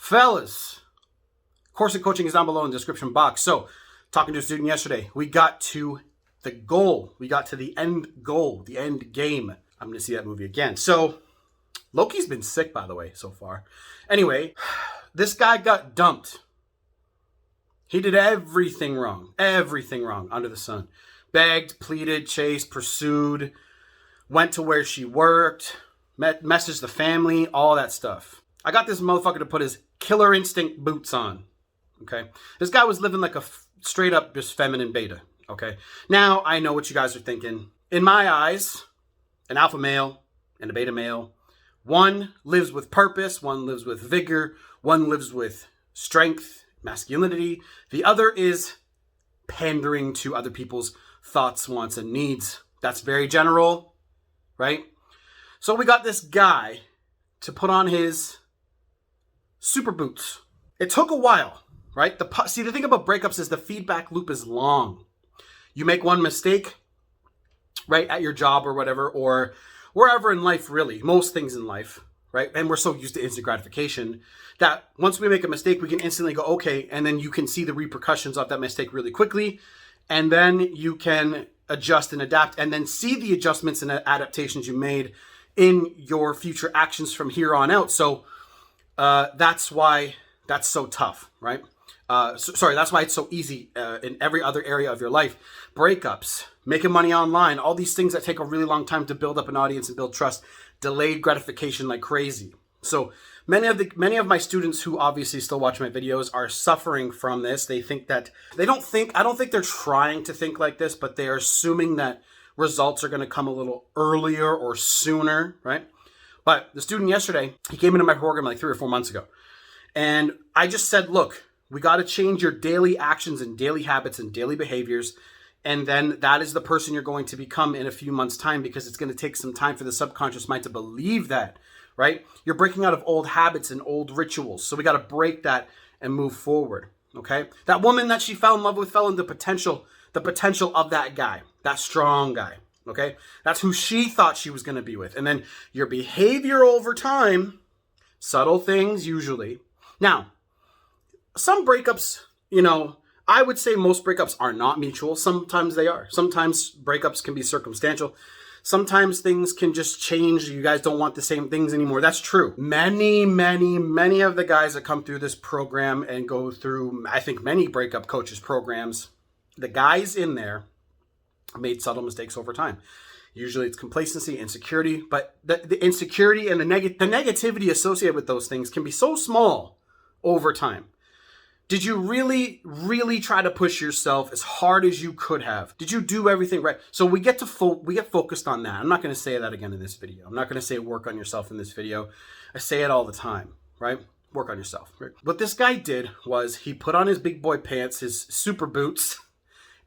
Fellas, course and coaching is down below in the description box. So, talking to a student yesterday, we got to the goal. We got to the end goal, the end game. I'm going to see that movie again. So, Loki's been sick, by the way, so far. Anyway, this guy got dumped. He did everything wrong under the sun. Begged, pleaded, chased, pursued, went to where she worked, messaged the family, all that stuff. I got this motherfucker to put his killer instinct boots on. Okay? This guy was living like a straight up just feminine beta. Okay? Now, I know what you guys are thinking. In my eyes, an alpha male and a beta male, one lives with purpose, one lives with vigor, one lives with strength, masculinity. The other is pandering to other people's thoughts, wants, and needs. That's very general, right? So we got this guy to put on his super boots. It took a while, right? See, the thing about breakups is the feedback loop is long. You make one mistake, right, at your job or whatever, or wherever in life, really, most things in life, right? And we're so used to instant gratification that once we make a mistake, we can instantly go, okay, and then you can see the repercussions of that mistake really quickly, and then you can adjust and adapt, and then see the adjustments and adaptations you made in your future actions from here on out. So that's why that's so tough, right? That's why it's so easy in every other area of your life. Breakups, making money online, all these things that take a really long time to build up an audience and build trust, delayed gratification like crazy. So many of my students who obviously still watch my videos are suffering from this. I don't think they're trying to think like this, but they're assuming that results are going to come a little earlier or sooner, right? But the student yesterday, he came into my program like 3 or 4 months ago. And I just said, look, we got to change your daily actions and daily habits and daily behaviors. And then that is the person you're going to become in a few months' time, because it's going to take some time for the subconscious mind to believe that, right? You're breaking out of old habits and old rituals. So we got to break that and move forward, okay? That woman that she fell in love with fell in the potential of that guy, that strong guy, okay? That's who she thought she was going to be with. And then your behavior over time, subtle things usually. Now, some breakups, I would say most breakups are not mutual. Sometimes they are. Sometimes breakups can be circumstantial. Sometimes things can just change. You guys don't want the same things anymore. That's true. Many of the guys that come through this program and go through, I think, many breakup coaches programs, the guys in there made subtle mistakes over time. Usually it's complacency, insecurity, but the insecurity and the negativity associated with those things can be so small over time. Did you really, really try to push yourself as hard as you could have? Did you do everything right? So we get focused on that. I'm not going to say that again in this video. I'm not going to say work on yourself in this video. I say it all the time, right? Work on yourself. Right? What this guy did was he put on his big boy pants, his super boots,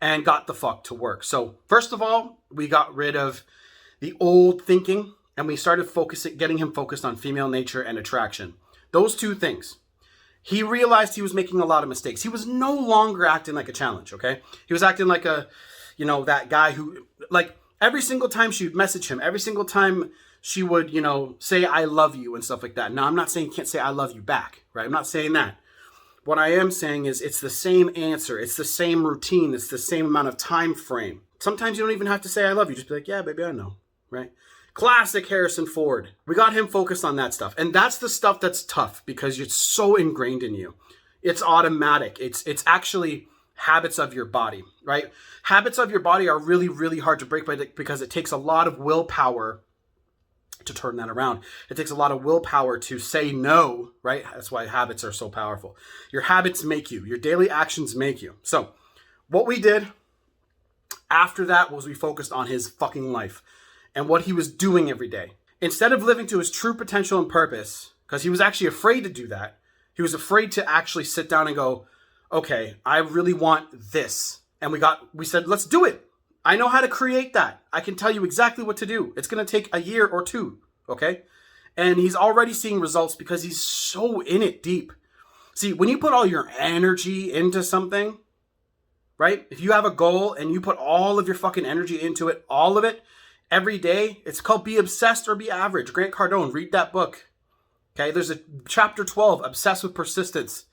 and got the fuck to work. So first of all, we got rid of the old thinking, and we started getting him focused on female nature and attraction. Those two things. He realized he was making a lot of mistakes. He was no longer acting like a challenge, okay? He was acting like that guy who, like, every single time she would message him, every single time she would, say, I love you and stuff like that. Now, I'm not saying you can't say I love you back, right? I'm not saying that. What I am saying is it's the same answer. It's the same routine. It's the same amount of time frame. Sometimes you don't even have to say I love you. Just be like, yeah, baby, I know, right? Classic Harrison Ford. We got him focused on that stuff. And that's the stuff that's tough because it's so ingrained in you. It's automatic. It's actually habits of your body, right? Habits of your body are really, really hard to break because it takes a lot of willpower to turn that around. It takes a lot of willpower to say no, right? That's why habits are so powerful. Your habits make you. Your daily actions make you. So what we did after that was we focused on his fucking life and what he was doing every day. Instead of living to his true potential and purpose, because he was actually afraid to do that, he was afraid to actually sit down and go, okay, I really want this. And we said, let's do it. I know how to create that. I can tell you exactly what to do. It's going to take a year or two, okay? And he's already seeing results because he's so in it deep. See, when you put all your energy into something, right? If you have a goal and you put all of your fucking energy into it, all of it, every day, it's called Be Obsessed or Be Average. Grant Cardone, read that book. Okay, there's a chapter 12, Obsessed with Persistence.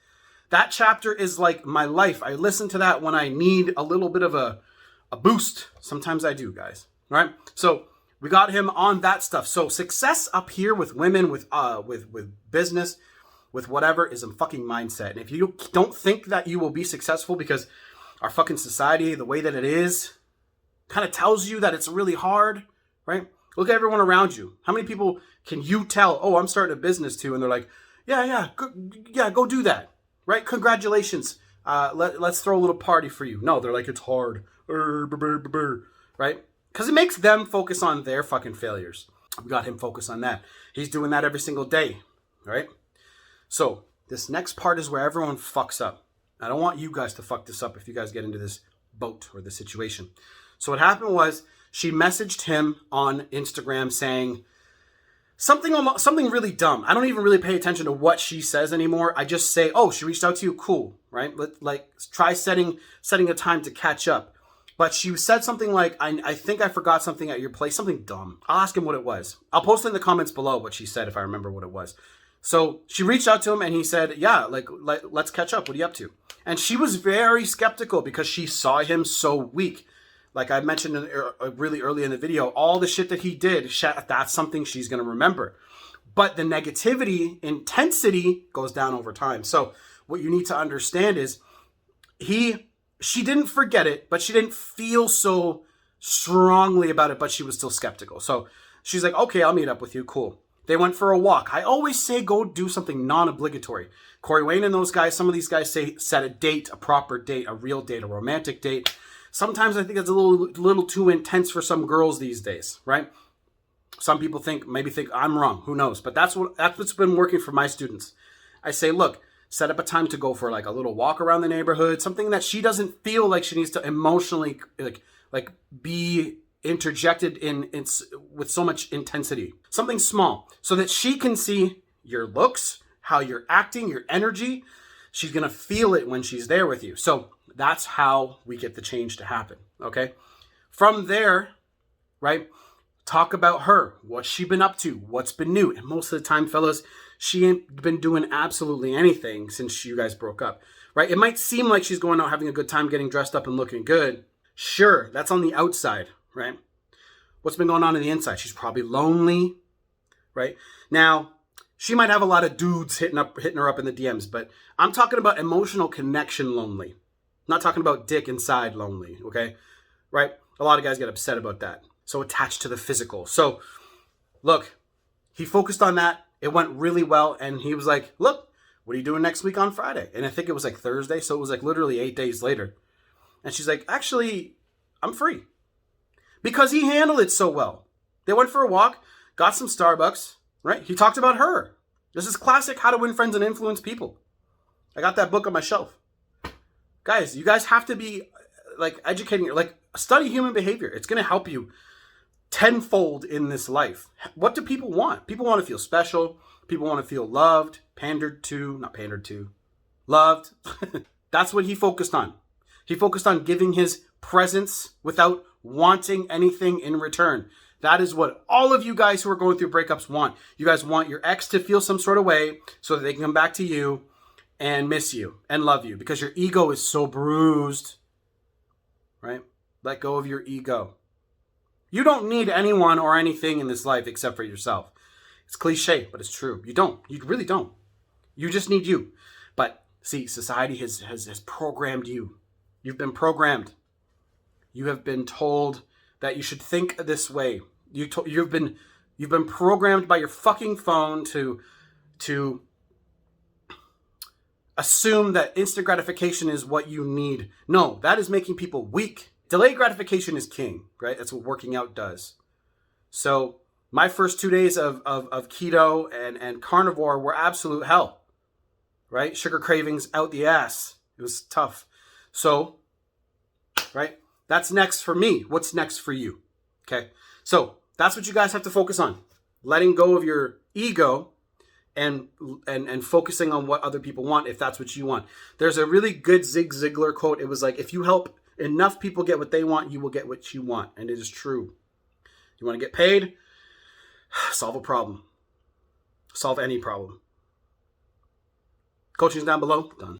That chapter is like my life. I listen to that when I need a little bit of a boost. Sometimes I do, guys. All right? So we got him on that stuff. So success up here with women, with business, with whatever, is a fucking mindset. And if you don't think that you will be successful because our fucking society, the way that it is, kind of tells you that it's really hard, right? Look at everyone around you. How many people can you tell, oh, I'm starting a business too? And they're like, yeah, go do that, right? Congratulations. Let's throw a little party for you. No, they're like, it's hard, right? Because it makes them focus on their fucking failures. We got him focused on that. He's doing that every single day, right? So this next part is where everyone fucks up. I don't want you guys to fuck this up if you guys get into this boat or this situation. So what happened was she messaged him on Instagram saying something really dumb. I don't even really pay attention to what she says anymore. I just say, oh, she reached out to you. Cool, right? Like try setting a time to catch up. But she said something like, I think I forgot something at your place, something dumb. I'll ask him what it was. I'll post in the comments below what she said if I remember what it was. So she reached out to him and he said, yeah, like let's catch up. What are you up to? And she was very skeptical because she saw him so weak. Like I mentioned really early in the video, all the shit that he did, that's something she's going to remember. But the negativity, intensity goes down over time. So what you need to understand is she didn't forget it, but she didn't feel so strongly about it, but she was still skeptical. So she's like, okay, I'll meet up with you. Cool. They went for a walk. I always say go do something non-obligatory. Corey Wayne and those guys, some of these guys say set a date, a proper date, a real date, a romantic date. Sometimes I think it's a little too intense for some girls these days, right? Some people maybe think I'm wrong. Who knows? But that's what's been working for my students. I say, look, set up a time to go for like a little walk around the neighborhood, something that she doesn't feel like she needs to emotionally like be interjected in with so much intensity. Something small so that she can see your looks, how you're acting, your energy. She's going to feel it when she's there with you. So that's how we get the change to happen, okay? From there, right, talk about her. What's she been up to? What's been new? And most of the time, fellas, she ain't been doing absolutely anything since you guys broke up, right? It might seem like she's going out having a good time, getting dressed up and looking good. Sure, that's on the outside, right? What's been going on the inside? She's probably lonely, right? Now, she might have a lot of dudes hitting her up in the DMs, but I'm talking about emotional connection lonely. I'm not talking about dick inside lonely, okay? Right? A lot of guys get upset about that. So attached to the physical. So, look, he focused on that. It went really well. And he was like, look, what are you doing next week on Friday? And I think it was like Thursday. So it was like literally 8 days later. And she's like, actually, I'm free. Because he handled it so well. They went for a walk, got some Starbucks, right? He talked about her. This is classic How to Win Friends and Influence People. I got that book on my shelf. Guys, you guys have to be like educating, like study human behavior. It's going to help you tenfold in this life. What do people want? People want to feel special. People want to feel loved, loved. That's what he focused on. He focused on giving his presence without wanting anything in return. That is what all of you guys who are going through breakups want. You guys want your ex to feel some sort of way so that they can come back to you and miss you and love you because your ego is so bruised, right? Let go of your ego. You don't need anyone or anything in this life except for yourself. It's cliche, but it's true. You don't. You really don't. You just need you. But see, society has programmed you. You've been programmed. You have been told that you should think this way. You've been programmed by your fucking phone to assume that instant gratification is what you need. No, that is making people weak. Delayed gratification is king, right? That's what working out does. So my first 2 days of keto and carnivore were absolute hell, right? Sugar cravings out the ass. It was tough. So, right? That's next for me. What's next for you? Okay. So that's what you guys have to focus on. Letting go of your ego and focusing on what other people want if that's what you want. There's a really good Zig Ziglar quote. It was like, if you help enough people get what they want, you will get what you want. And it is true. You want to get paid? Solve a problem. solve any problem. Coaching's down below. Done.